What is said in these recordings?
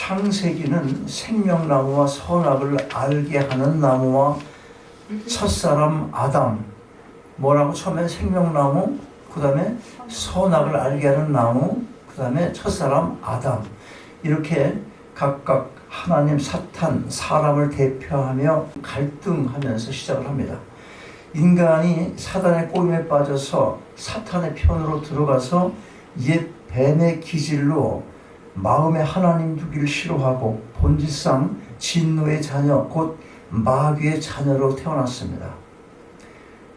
창세기는 생명나무와 선악을 알게 하는 나무와 첫사람 아담, 뭐라고 처음에 생명나무, 그 다음에 선악을 알게 하는 나무, 그 다음에 첫사람 아담, 이렇게 각각 하나님, 사탄, 사람을 대표하며 갈등하면서 시작을 합니다. 인간이 사단의 꼬임에 빠져서 사탄의 편으로 들어가서 옛 뱀의 기질로 마음에 하나님 두기를 싫어하고 본질상 진노의 자녀, 곧 마귀의 자녀로 태어났습니다.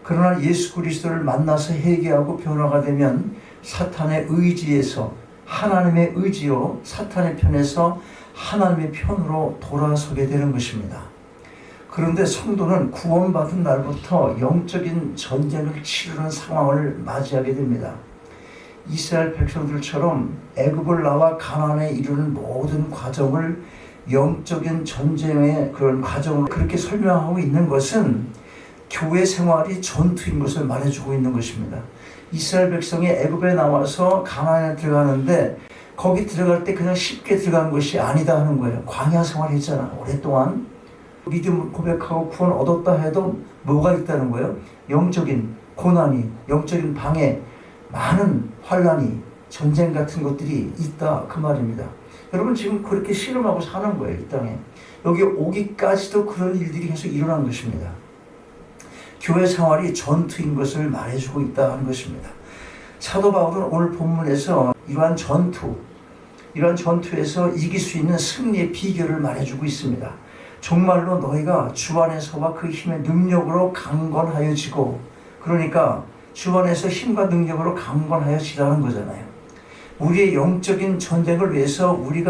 그러나 예수 그리스도를 만나서 회개하고 변화가 되면 사탄의 의지에서 하나님의 의지로 사탄의 편에서 하나님의 편으로 돌아서게 되는 것입니다. 그런데 성도는 구원받은 날부터 영적인 전쟁을 치르는 상황을 맞이하게 됩니다. 이스라엘 백성들처럼 애굽을 나와 가나안에 이르는 모든 과정을 영적인 전쟁의 그런 과정을 그렇게 설명하고 있는 것은 교회 생활이 전투인 것을 말해주고 있는 것입니다. 이스라엘 백성이 애굽에 나와서 가나안에 들어가는데 거기 들어갈 때 그냥 쉽게 들어간 것이 아니다 하는 거예요. 광야 생활을 했잖아. 오랫동안 믿음을 고백하고 구원 얻었다 해도 뭐가 있다는 거예요? 영적인 고난이, 영적인 방해, 많은 환란이, 전쟁 같은 것들이 있다 그 말입니다. 여러분 지금 그렇게 실험하고 사는 거예요. 이 땅에. 여기 오기까지도 그런 일들이 계속 일어난 것입니다. 교회 생활이 전투인 것을 말해주고 있다는 것입니다. 사도 바울은 오늘 본문에서 이러한 전투에서 이길 수 있는 승리의 비결을 말해주고 있습니다. 정말로 너희가 주 안에서와 그 힘의 능력으로 강건하여지고, 그러니까 주 안에서 힘과 능력으로 강건하여지라는 거잖아요. 우리의 영적인 전쟁을 위해서 우리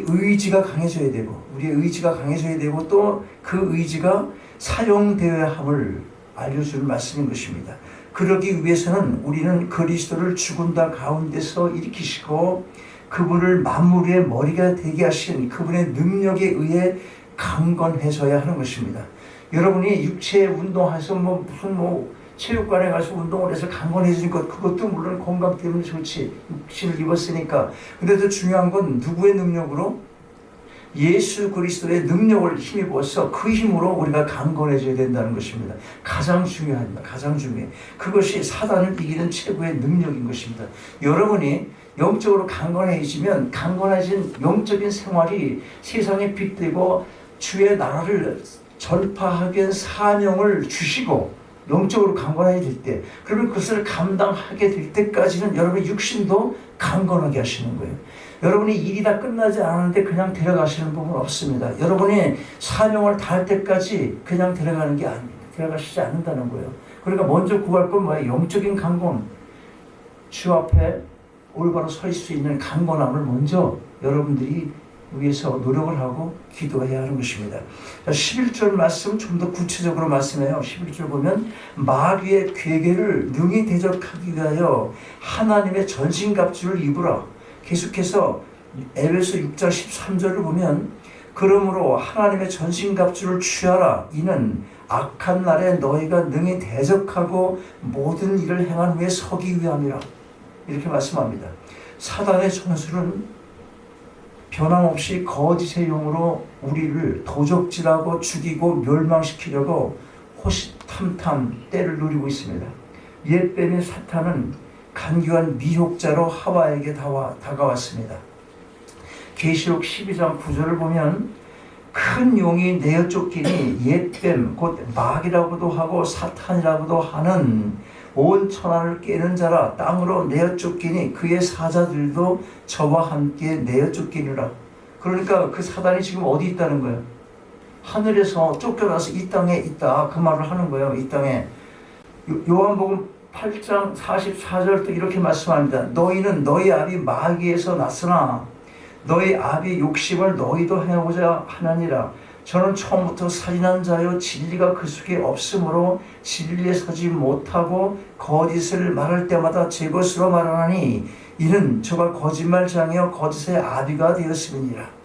의지가 강해져야 되고 또 그 의지가 사용되어야 함을 알려주는 말씀인 것입니다. 그러기 위해서는 우리는 그리스도를 죽은 자 가운데서 일으키시고 그분을 만물의 머리가 되게 하신 그분의 능력에 의해 강건해져야 하는 것입니다. 여러분이 육체 운동해서 체육관에 가서 운동을 해서 강건해지는 것, 그것도 물론 건강 때문에 좋지. 육신을 입었으니까. 근데 더 중요한 건 누구의 능력으로? 예수 그리스도의 능력을 힘입어서 그 힘으로 우리가 강건해져야 된다는 것입니다. 가장 중요합니다. 가장 중요해. 그것이 사단을 이기는 최고의 능력인 것입니다. 여러분이 영적으로 강건해지면 강건해진 영적인 생활이 세상에 빛되고 주의 나라를 전파하기 위한 사명을 주시고 영적으로 강건해질 때, 그러면 그것을 감당하게 될 때까지는 여러분의 육신도 강건하게 하시는 거예요. 여러분이 일이 다 끝나지 않았는데 그냥 데려가시는 부분은 없습니다. 여러분이 사명을 다할 때까지 그냥 데려가는 게 아닙니다. 데려가시지 않는다는 거예요. 그러니까 먼저 구할 건 뭐예요? 영적인 강건. 주 앞에 올바로 설 수 있는 강건함을 먼저 여러분들이 위해서 노력을 하고 기도해야 하는 것입니다. 11절 말씀 좀 더 구체적으로 말씀해요. 11절 보면 마귀의 괴계를 능히 대적하기 위하여 하나님의 전신갑주를 입으라. 계속해서 에베소 6장 13절을 보면 그러므로 하나님의 전신갑주를 취하라. 이는 악한 날에 너희가 능히 대적하고 모든 일을 행한 후에 서기 위함이라. 이렇게 말씀합니다. 사단의 전술은 변함없이 거짓의 용으로 우리를 도적질하고 죽이고 멸망시키려고 호시탐탐 때를 누리고 있습니다. 옛뱀인 사탄은 간교한 미혹자로 하와에게 다가왔습니다. 계시록 12장 9절을 보면 큰 용이 내어 쫓기니 옛뱀 곧 마귀라고도 하고 사탄이라고도 하는 온 천하를 깨는 자라 땅으로 내어 쫓기니 그의 사자들도 저와 함께 내어 쫓기니라. 그러니까 그 사단이 지금 어디 있다는 거예요? 하늘에서 쫓겨나서 이 땅에 있다, 그 말을 하는 거예요. 이 땅에. 요한복음 8장 44절도 이렇게 말씀합니다. 너희는 너희 아비 마귀에서 났으나 너희 아비 욕심을 너희도 행하고자 하느니라. 저는 처음부터 살인한 자요 진리가 그 속에 없으므로 진리에 서지 못하고 거짓을 말할 때마다 제 것으로 말하나니 이는 저가 거짓말장이요 거짓의 아비가 되었음이니라.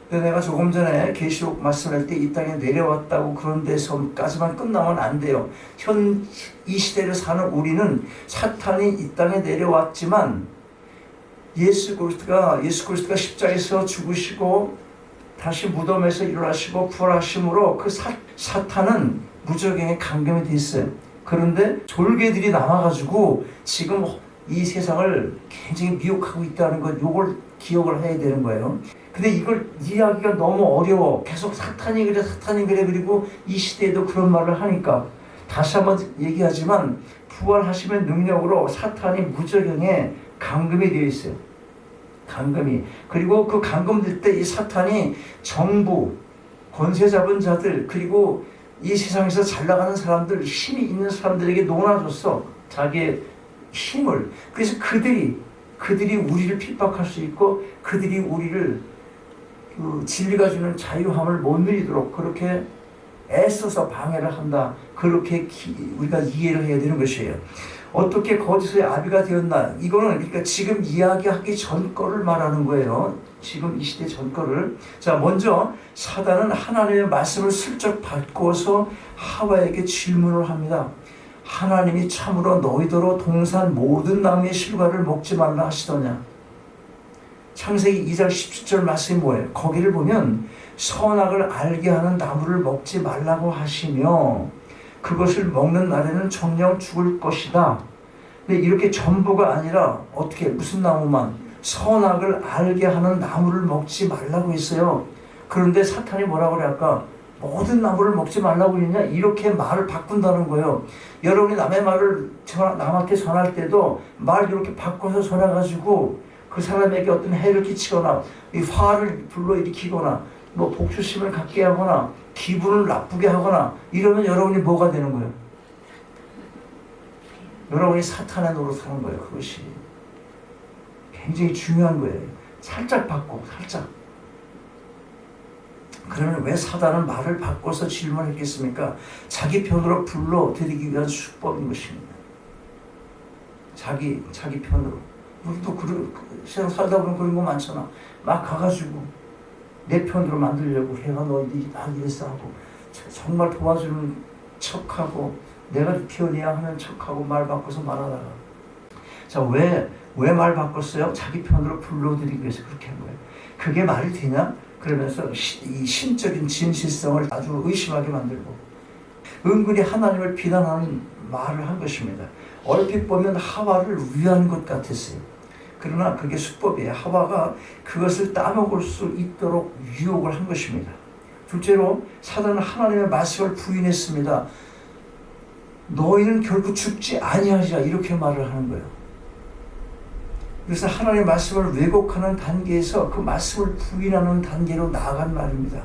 내가 조금 전에 계시록 말씀할 때 이 땅에 내려왔다고 그런 데서까지만 끝나면 안 돼요. 이 시대를 사는 우리는 사탄이 이 땅에 내려왔지만 예수 그리스도가 십자가에서 죽으시고 다시 무덤에서 일어나시고 부활하심으로 그 사탄은 무저갱에 감금이 됐어요. 그런데 졸개들이 남아가지고 지금 이 세상을 굉장히 미혹하고 있다는 것, 요걸 기억을 해야 되는 거예요. 근데 이걸 이해하기가 너무 어려워. 계속 사탄이 그래 그리고 이 시대에도 그런 말을 하니까 다시 한번 얘기하지만 부활하심의 능력으로 사탄이 무저갱에 감금이 되어 있어요. 감금이. 그리고 그 감금될 때 이 사탄이 정부, 권세 잡은 자들, 그리고 이 세상에서 잘 나가는 사람들, 힘이 있는 사람들에게 놓아줬어. 자기의 힘을. 그래서 그들이 우리를 핍박할 수 있고 그들이 우리를 진리가 주는 자유함을 못 누리도록 그렇게 애써서 방해를 한다. 그렇게 우리가 이해를 해야 되는 것이에요. 어떻게 거짓의 아비가 되었나? 이거는 그러니까 지금 이야기하기 전 거를 말하는 거예요. 지금 이 시대 전 거를. 자, 먼저 사단은 하나님의 말씀을 슬쩍 바꿔서 하와에게 질문을 합니다. 하나님이 참으로 너희더러 동산 모든 나무의 실과를 먹지 말라 하시더냐? 창세기 2장 17절 말씀이 뭐예요? 거기를 보면 선악을 알게 하는 나무를 먹지 말라고 하시며 그것을 먹는 날에는 정녕 죽을 것이다. 근데 이렇게 전부가 아니라 어떻게 무슨 나무만? 선악을 알게 하는 나무를 먹지 말라고 했어요. 그런데 사탄이 뭐라고 그래 아까? 모든 나무를 먹지 말라고 했냐? 이렇게 말을 바꾼다는 거예요. 여러분이 남의 말을 남한테 전할 때도 말 이렇게 바꿔서 전해가지고 그 사람에게 어떤 해를 끼치거나 이 화를 불러일으키거나 뭐 복수심을 갖게 하거나 기분을 나쁘게 하거나 이러면 여러분이 뭐가 되는 거예요? 여러분이 사탄의 노릇하는 거예요. 그것이 굉장히 중요한 거예요. 살짝 바꿔, 살짝. 그러면 왜 사단은 말을 바꿔서 질문했겠습니까? 자기 편으로 불러들이기 위한 수법인 것입니다. 자기 편으로. 우리도 세상 살다 보면 그런 거 많잖아. 막 가가지고 내 편으로 만들려고 해가 너희들이 난 이랬어 하고 정말 도와주는 척하고 내가 편이야 하는 척하고 말 바꿔서 말하다가 자, 왜 말 바꿨어요? 자기 편으로 불러들이기 위해서 그렇게 한 거예요. 그게 말이 되냐? 그러면서 이 신적인 진실성을 아주 의심하게 만들고 은근히 하나님을 비난하는 말을 한 것입니다. 얼핏 보면 하와를 위한 것 같았어요. 그러나 그게 수법이에요. 하와가 그것을 따먹을 수 있도록 유혹을 한 것입니다. 둘째로 사단은 하나님의 말씀을 부인했습니다. 너희는 결국 죽지 아니하리라 이렇게 말을 하는 거예요. 그래서 하나님의 말씀을 왜곡하는 단계에서 그 말씀을 부인하는 단계로 나아간 말입니다.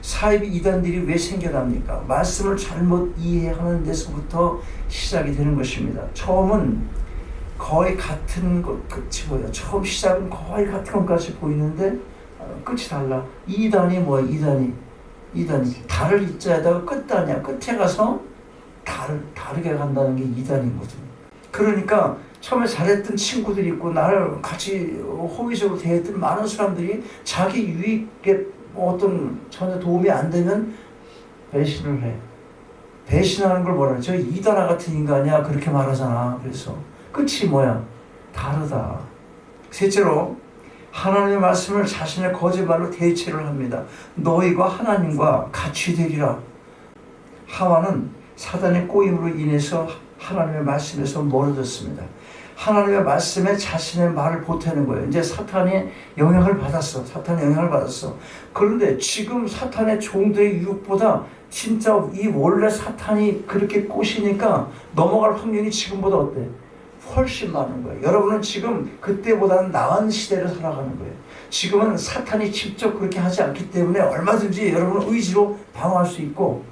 사이비 이단들이 왜 생겨납니까? 말씀을 잘못 이해하는 데서부터 시작이 되는 것입니다. 처음은 거의 같은 것 끝이 보여요. 처음 시작은 거의 같은 것까지 보이는데 끝이 달라. 이단이 뭐야? 이단이 달을 이자에다가 끝단이야. 끝에 가서 다르게 간다는 게 이단이거든. 그러니까 처음에 잘했던 친구들이 있고 나를 같이 호의적으로 대했던 많은 사람들이 자기 유익에 어떤 전혀 도움이 안 되면 배신을 해. 배신하는 걸 뭐라 그러죠? 이단아 같은 인간이야 그렇게 말하잖아. 그래서 끝이 뭐야? 다르다. 셋째로 하나님의 말씀을 자신의 거짓말로 대체를 합니다. 너희가 하나님과 같이 되리라. 하와는 사단의 꼬임으로 인해서 하나님의 말씀에서 멀어졌습니다. 하나님의 말씀에 자신의 말을 보태는 거예요. 이제 사탄의 영향을 받았어. 그런데 지금 사탄의 종들의 유혹보다 진짜 이 원래 사탄이 그렇게 꼬시니까 넘어갈 확률이 지금보다 어때? 훨씬 많은 거예요. 여러분은 지금 그때보다는 나은 시대를 살아가는 거예요. 지금은 사탄이 직접 그렇게 하지 않기 때문에 얼마든지 여러분은 의지로 방어할 수 있고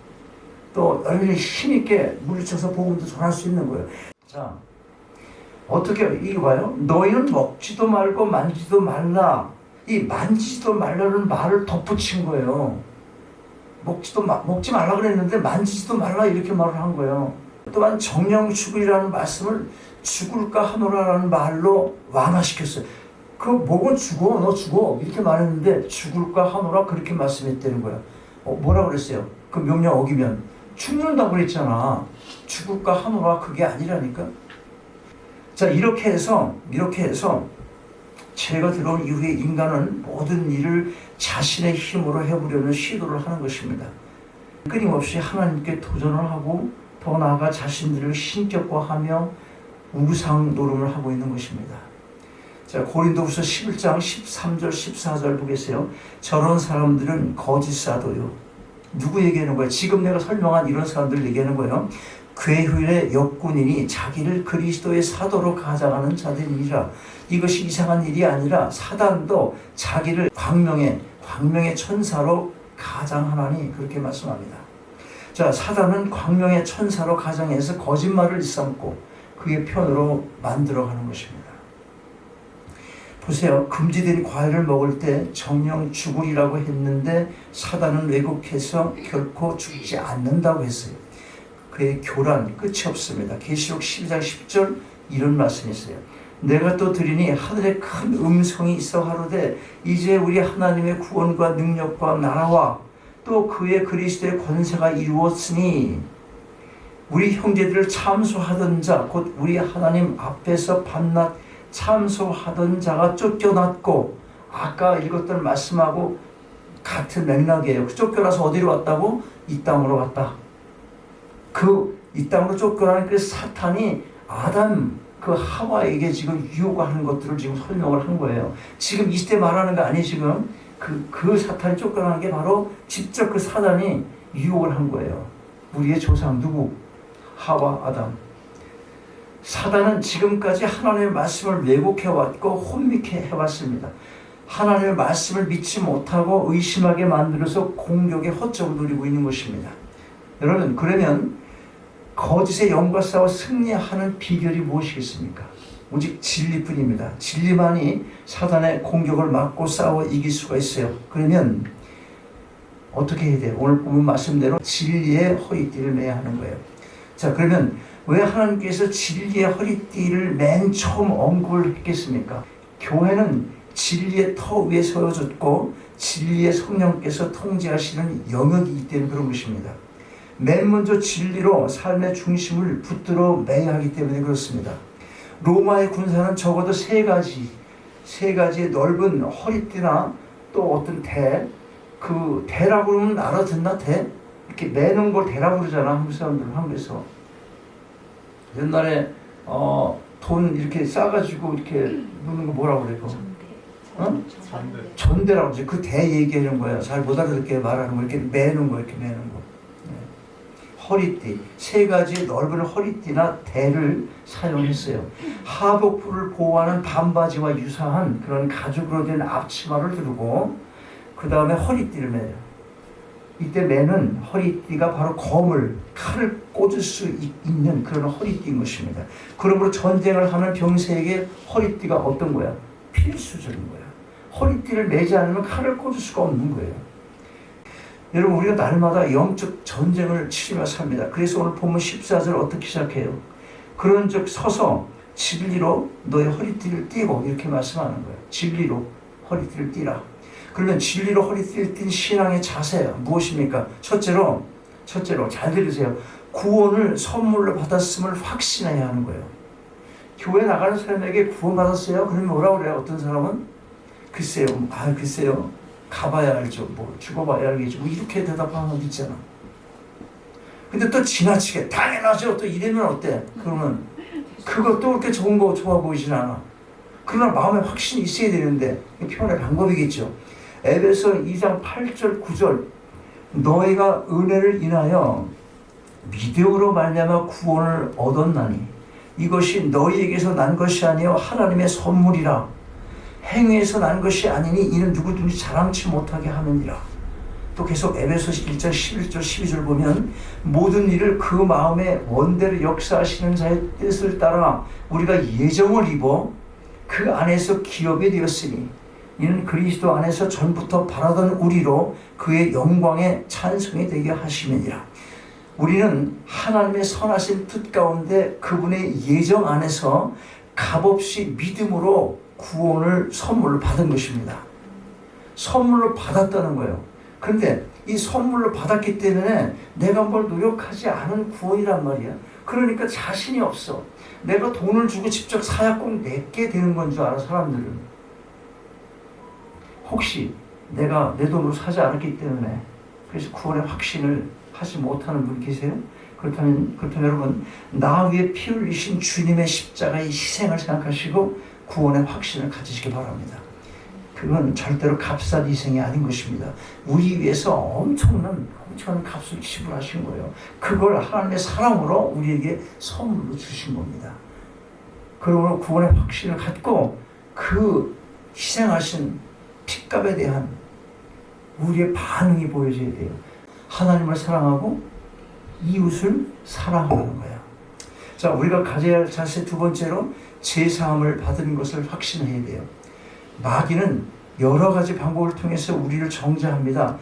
또 여러분이 힘있게 물리쳐서 복음도 전할 수 있는 거예요. 자, 어떻게 이거 봐요? 너희는 먹지도 말고 만지도 말라. 이 만지지도 말라는 말을 덧붙인 거예요. 먹지 말라 그랬는데 만지지도 말라 이렇게 말을 한 거예요. 또한 정령 죽으리라는 말씀을 죽을까 하노라라는 말로 완화시켰어요. 그 목은 죽어, 너 죽어 이렇게 말했는데 죽을까 하노라 그렇게 말씀했다는 거야. 뭐라 그랬어요? 그 명령 어기면 죽는다고 그랬잖아. 죽을까 하노라 그게 아니라니까. 자, 이렇게 해서 죄가 들어온 이후에 인간은 모든 일을 자신의 힘으로 해보려는 시도를 하는 것입니다. 끊임없이 하나님께 도전을 하고 더 나아가 자신들을 신격화하며 우상 노름을 하고 있는 것입니다. 자, 고린도후서 11장 13절 14절 보겠어요. 저런 사람들은 거짓 사도요. 누구 얘기하는 거예요? 지금 내가 설명한 이런 사람들 얘기하는 거예요. 괴ಹು의 역군이니 자기를 그리스도의 사도로 가장하는 자들이니라. 이것이 이상한 일이 아니라 사단도 자기를 광명의 천사로 가장하나니, 그렇게 말씀합니다. 자, 사단은 광명의 천사로 가장해서 거짓말을 일삼고 그의 편으로 만들어가는 것입니다. 보세요. 금지된 과일을 먹을 때 정령 죽으리라고 했는데 사단은 왜곡해서 결코 죽지 않는다고 했어요. 그의 교란 끝이 없습니다. 계시록 12장 10절 이런 말씀이 있어요. 내가 또 들으니 하늘에 큰 음성이 있어 가로되 이제 우리 하나님의 구원과 능력과 나라와 또 그의 그리스도의 권세가 이루었으니 우리 형제들을 참소하던 자 곧 우리 하나님 앞에서 밤낮 참소하던 자가 쫓겨났고, 아까 읽었던 말씀하고 같은 맥락이에요. 쫓겨나서 어디로 왔다고? 이 땅으로 왔다. 이 땅으로 쫓겨나는 그 사탄이 아담 그 하와에게 지금 유혹하는 것들을 지금 설명을 한 거예요. 지금 이 시대 말하는 거 아니에요. 지금 그 사탄이 쫓겨나는 게 바로 직접 그 사단이 유혹을 한 거예요. 우리의 조상 누구? 하와, 아담. 사단은 지금까지 하나님의 말씀을 왜곡해왔고 혼미케 해왔습니다. 하나님의 말씀을 믿지 못하고 의심하게 만들어서 공격의 허점을 누리고 있는 것입니다. 여러분, 그러면 거짓의 영과 싸워 승리하는 비결이 무엇이겠습니까? 오직 진리뿐입니다. 진리만이 사단의 공격을 막고 싸워 이길 수가 있어요. 그러면 어떻게 해야 돼요? 오늘 본문 말씀대로 진리의 허리띠를 매야 하는 거예요. 자, 그러면 왜 하나님께서 진리의 허리띠를 맨 처음 언급을 했겠습니까? 교회는 진리의 터 위에 세워졌고 진리의 성령께서 통제하시는 영역이기 때문에 그런 것입니다. 맨 먼저 진리로 삶의 중심을 붙들어 매야 하기 때문에 그렇습니다. 로마의 군사는 적어도 세 가지의 넓은 허리띠나 또 어떤 그 대라고 그러면 알아듣나? 이렇게 매는 걸 대라고 그러잖아. 한국 사람들은 한국에서. 옛날에 돈 이렇게 싸가지고 이렇게 놓는 거 뭐라고 그래? 전대라고 그러지. 그 대 얘기하는 거야. 잘 못 알아듣게 말하는 거. 이렇게 매는 거, 이렇게 매는 거. 허리띠, 세 가지의 넓은 허리띠나 대를 사용했어요. 하복부를 보호하는 반바지와 유사한 그런 가죽으로 된 앞치마를 두르고 그 다음에 허리띠를 매요. 이때 매는 허리띠가 바로 칼을 꽂을 수 있는 그런 허리띠인 것입니다. 그러므로 전쟁을 하는 병사에게 허리띠가 어떤 거야? 필수적인 거야. 허리띠를 매지 않으면 칼을 꽂을 수가 없는 거예요. 여러분, 우리가 날마다 영적 전쟁을 치르면서 삽니다. 그래서 오늘 본문 14절 어떻게 시작해요? 그런즉 서서 진리로 너의 허리띠를 띠고, 이렇게 말씀하는 거예요. 진리로 허리띠를 띠라. 그러면 진리로 허리띠를 띈 신앙의 자세 무엇입니까? 첫째로 잘 들으세요. 구원을 선물로 받았음을 확신해야 하는 거예요. 교회 나가는 사람에게 구원받았어요? 그러면 뭐라고 그래요? 어떤 사람은? 글쎄요. 가봐야 알죠. 죽어봐야 알겠죠. 이렇게 대답하는 분 있잖아. 근데 또 지나치게 당연하죠. 또 이러면 어때? 그러면 그것도 그렇게 좋은 거 좋아 보이진 않아. 그러나 마음에 확신이 있어야 되는데 표현의 방법이겠죠. 에베소 2장 8절 9절 너희가 은혜를 인하여 믿음으로 말미암아 구원을 얻었나니 이것이 너희에게서 난 것이 아니요 하나님의 선물이라. 행위에서 난 것이 아니니 이는 누구든지 자랑치 못하게 함이니라. 또 계속 에베소 1장 11절 12절 보면 모든 일을 그 마음의 원대로 역사하시는 자의 뜻을 따라 우리가 예정을 입어 그 안에서 기업이 되었으니 이는 그리스도 안에서 전부터 바라던 우리로 그의 영광의 찬송이 되게 하심이니라. 우리는 하나님의 선하신 뜻 가운데 그분의 예정 안에서 값없이 믿음으로 구원을 선물로 받은 것입니다. 선물로 받았다는 거예요. 그런데 이 선물로 받았기 때문에 내가 뭘 노력하지 않은 구원이란 말이야. 그러니까 자신이 없어. 내가 돈을 주고 직접 사야 꼭 내게 되는 건 줄 알아, 사람들은. 혹시 내가 내 돈으로 사지 않았기 때문에 그래서 구원의 확신을 하지 못하는 분 계세요? 그렇다면 여러분, 나 위에 피 흘리신 주님의 십자가의 희생을 생각하시고 구원의 확신을 가지시기 바랍니다. 그건 절대로 값싼 희생이 아닌 것입니다. 우리 위해서 엄청난 값을 지불하신 거예요. 그걸 하나님의 사랑으로 우리에게 선물로 주신 겁니다. 그러므로 구원의 확신을 갖고 그 희생하신 핏값에 대한 우리의 반응이 보여져야 돼요. 하나님을 사랑하고 이웃을 사랑하는 거야. 자, 우리가 가져야 할 자세 두 번째로 제사함을 받은 것을 확신해야 돼요. 마귀는 여러 가지 방법을 통해서 우리를 정죄합니다.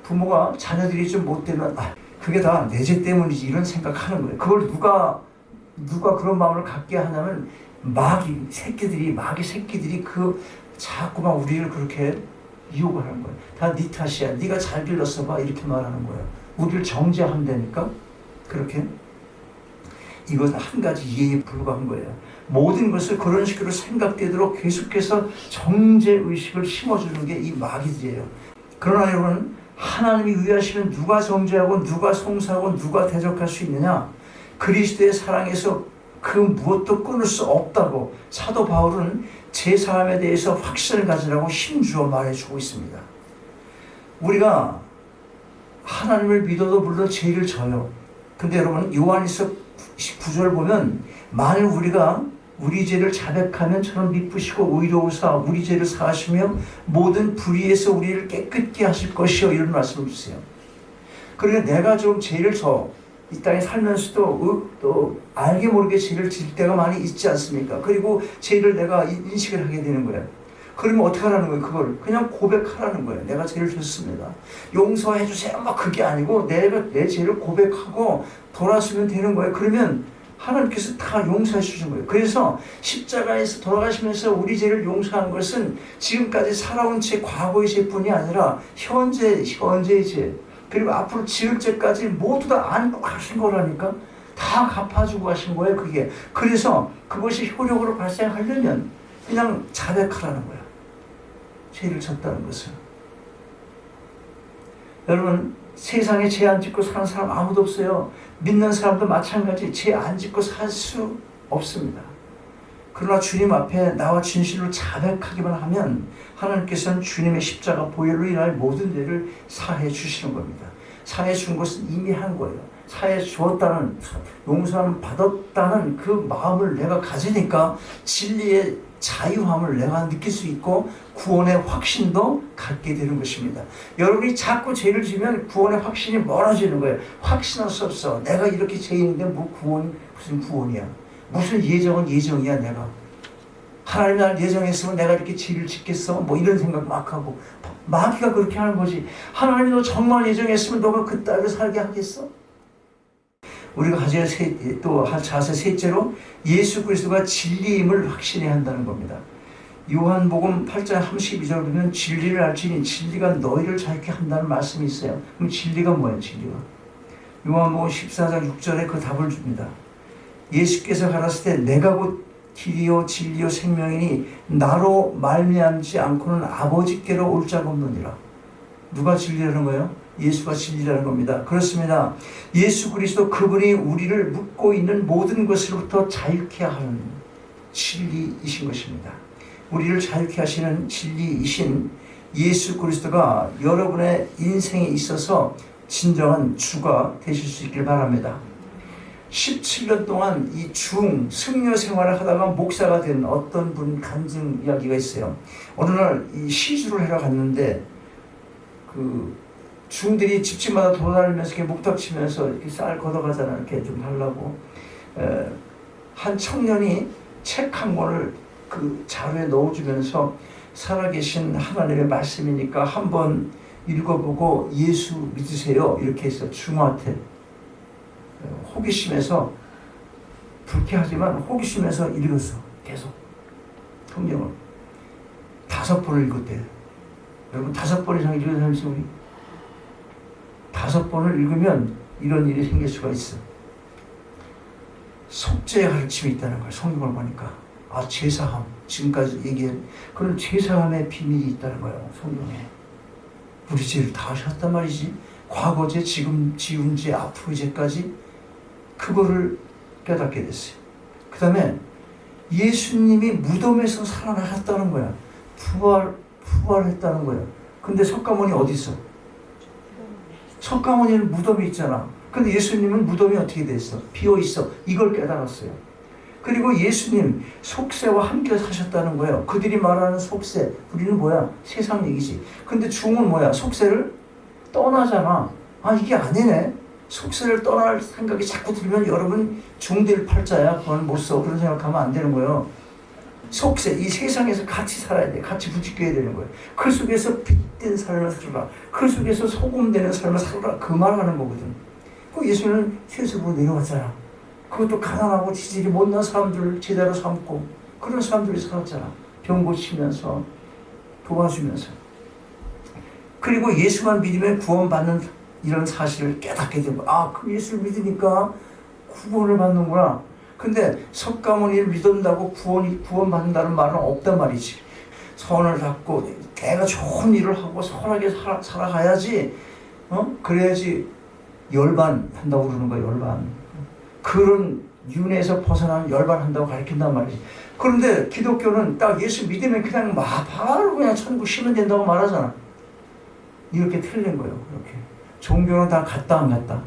부모가 자녀들이 좀 못되면 그게 다 내 죄 때문이지 이런 생각하는 거예요. 그걸 누가 그런 마음을 갖게 하냐면 마귀 새끼들이 그 자꾸만 우리를 그렇게 유혹을 하는 거예요. 다 네 탓이야. 네가 잘 길렀어 봐. 이렇게 말하는 거예요. 우리를 정죄한다니까. 그렇게. 이건 한 가지 이해에 불과한 거예요. 모든 것을 그런 식으로 생각되도록 계속해서 정죄의식을 심어주는 게 이 마귀들이에요. 그러나 여러분, 하나님이 위하시면 누가 정죄하고 누가 송사하고 누가 대적할 수 있느냐? 그리스도의 사랑에서 그 무엇도 끊을 수 없다고 사도 바울은 제사함에 대해서 확신을 가지라고 힘주어 말해주고 있습니다. 우리가 하나님을 믿어도 물론 죄를 져요. 근데 여러분, 요한일서 9절 보면 만일 우리가 우리 죄를 자백하면 저는 미쁘시고 의로우사 우리 죄를 사하시며 모든 불의에서 우리를 깨끗게 하실 것이요, 이런 말씀을 주세요. 그러니까 내가 좀 죄를 져 이 땅에 살면서도 또 알게 모르게 죄를 질 때가 많이 있지 않습니까? 그리고 죄를 내가 인식을 하게 되는 거예요. 그러면 어떻게 하라는 거예요? 그걸 그냥 고백하라는 거예요. 내가 죄를 졌습니다. 용서해 주세요. 막 그게 아니고 내가 내 죄를 고백하고 돌아서면 되는 거예요. 그러면 하나님께서 다 용서해 주신 거예요. 그래서 십자가에서 돌아가시면서 우리 죄를 용서한 것은 지금까지 살아온 죄, 과거의 죄뿐이 아니라 현재의 죄, 그리고 앞으로 지을 죄까지 모두 다 안고 가신 거라니까. 다 갚아주고 가신 거예요, 그게. 그래서 그것이 효력으로 발생하려면 그냥 자백하라는 거예요. 죄를 졌다는 것을. 여러분, 세상에 죄 안 짓고 사는 사람 아무도 없어요. 믿는 사람도 마찬가지. 죄 안 짓고 살 수 없습니다. 그러나 주님 앞에 나와 진실로 자백하기만 하면 하나님께서는 주님의 십자가 보혈로 인할 모든 죄를 사해 주시는 겁니다. 사해 준 것은 이미 한 거예요. 사해 주었다는, 용서함을 받았다는 그 마음을 내가 가지니까 진리의 자유함을 내가 느낄 수 있고 구원의 확신도 갖게 되는 것입니다. 여러분이 자꾸 죄를 지면 구원의 확신이 멀어지는 거예요. 확신할 수 없어. 내가 이렇게 죄인인데 무슨 구원이야. 무슨 예정은 예정이야. 내가 하나님 날 예정했으면 내가 이렇게 죄를 짓겠어? 뭐 이런 생각 막 하고. 마귀가 그렇게 하는 거지. 하나님이 너 정말 예정했으면 너가 그 딸을 살게 하겠어? 우리가 가져야 또 한 자세 셋째로 예수 그리스도가 진리임을 확신해야 한다는 겁니다. 요한복음 8장 32절 보면 진리를 알지니 진리가 너희를 자유케 한다는 말씀이 있어요. 그럼 진리가 뭐예요? 진리가. 요한복음 14장 6절에 그 답을 줍니다. 예수께서 가라사대 때 내가 곧 길이요 진리요 생명이니 나로 말미암지 않고는 아버지께로 올 자가 없느니라. 누가 진리라는 거예요? 예수가 진리라는 겁니다. 그렇습니다. 예수 그리스도 그분이 우리를 묶고 있는 모든 것으로부터 자유케 하는 진리이신 것입니다. 우리를 자유케 하시는 진리이신 예수 그리스도가 여러분의 인생에 있어서 진정한 주가 되실 수 있길 바랍니다. 17년 동안 이 승려 생활을 하다가 목사가 된 어떤 분 간증 이야기가 있어요. 어느 날 이 시주를 하러 갔는데 그 중들이 집집마다 돌아다니면서 이렇게 목탁 치면서 이렇게 쌀 걷어가잖아. 이렇게 좀 달라고. 한 청년이 책 한 권을 그 자루에 넣어주면서 살아계신 하나님의 말씀이니까 한번 읽어보고 예수 믿으세요. 이렇게 해서 중한테 호기심에서 불쾌하지만 호기심에서 읽었어. 계속 성경을 5번을 읽었대요. 여러분 5번 이상 읽은 사람이 있어요. 우리 5번을 읽으면 이런 일이 생길 수가 있어. 속죄의 가르침이 있다는 거예요. 성경을 보니까 제사함, 지금까지 얘기한 그런 제사함의 비밀이 있다는 거예요. 성경에. 우리 죄를 다 하셨단 말이지. 과거죄, 지금 지은 죄, 앞으로 죄까지 그거를 깨닫게 됐어요. 그 다음에 예수님이 무덤에서 살아나셨다는 거야. 부활했다는 거야. 근데 석가모니 어디 있어? 석가모니는 무덤이 있잖아. 근데 예수님은 무덤이 어떻게 돼 있어? 비어 있어. 이걸 깨달았어요. 그리고 예수님 속세와 함께 사셨다는 거예요. 그들이 말하는 속세, 우리는 뭐야? 세상 얘기지. 근데 중은 뭐야? 속세를 떠나잖아. 이게 아니네. 속세를 떠날 생각이 자꾸 들면 여러분 중들 팔자야. 그건 못 써. 그런 생각하면 안 되는 거예요. 속세, 이 세상에서 같이 살아야 돼. 같이 부딪혀야 되는 거예요. 그 속에서 빛된 삶을 살아라. 그 속에서 소금되는 삶을 살아라. 그 말하는 거거든. 그 예수는 세습으로 내려왔잖아. 그것도 가난하고 지질이 못난 사람들을 제자로 삼고 그런 사람들이 살았잖아. 병 고치면서 도와주면서. 그리고 예수만 믿으면 구원받는 이런 사실을 깨닫게 되고 그 예수를 믿으니까 구원을 받는구나. 근데 석가모니를 믿는다고 구원받는다는 말은 없단 말이지. 선을 닦고 내가 좋은 일을 하고 선하게 살아가야지. 그래야지 열반한다고 그러는 거야. 열반. 그런 윤회에서 벗어나는 열반한다고 가르친단 말이지. 그런데 기독교는 딱 예수 믿으면 그냥 바로 그냥 천국 시면 된다고 말하잖아. 이렇게 틀린 거예요. 이렇게. 종교는 다 같다 안 같다.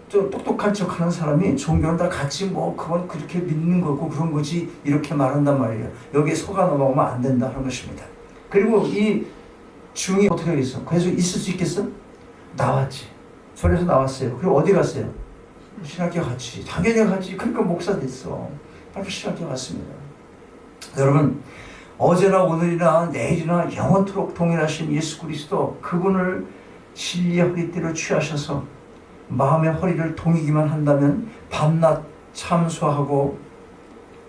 좀 똑똑한 척 하는 사람이 종교는 다 같이 그건 그렇게 믿는 거고 그런 거지 이렇게 말한단 말이에요. 여기에 속아 넘어가면 안 된다 하는 것입니다. 그리고 이 중이 어떻게 하겠어? 계속 있을 수 있겠어? 나왔지. 절에서 나왔어요. 그리고 어디 갔어요? 신학교 갔지. 당연히 갔지. 그러니까 목사 됐어. 바로 신학교 갔습니다. 여러분, 어제나 오늘이나 내일이나 영원토록 동일하신 예수 그리스도, 그분을 진리의 허리띠로 취하셔서 마음의 허리를 동이기만 한다면 밤낮 참소하고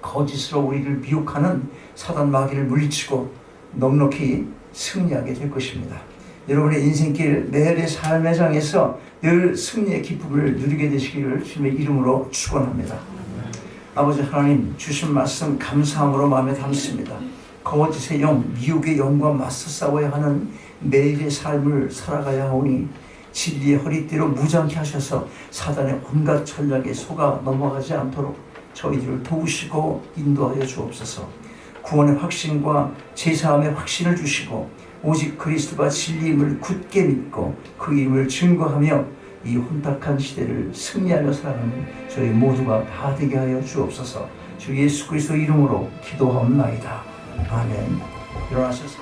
거짓으로 우리를 미혹하는 사단 마귀를 물리치고 넉넉히 승리하게 될 것입니다. 여러분의 인생길 매일의 삶의 장에서 늘 승리의 기쁨을 누리게 되시기를 주님의 이름으로 축원합니다. 아버지 하나님, 주신 말씀 감사함으로 마음에 담습니다. 거짓의 영, 미혹의 영과 맞서 싸워야 하는 매일의 삶을 살아가야 하오니 진리의 허리띠로 무장케 하셔서 사단의 온갖 전략에 속아 넘어가지 않도록 저희들을 도우시고 인도하여 주옵소서. 구원의 확신과 제사함의 확신을 주시고 오직 그리스도가 진리임을 굳게 믿고 그 이름을 증거하며 이 혼탁한 시대를 승리하며 살아가는 저희 모두가 다 되게 하여 주옵소서. 주 예수 그리스도 이름으로 기도하옵나이다. 아멘. 일어나셔서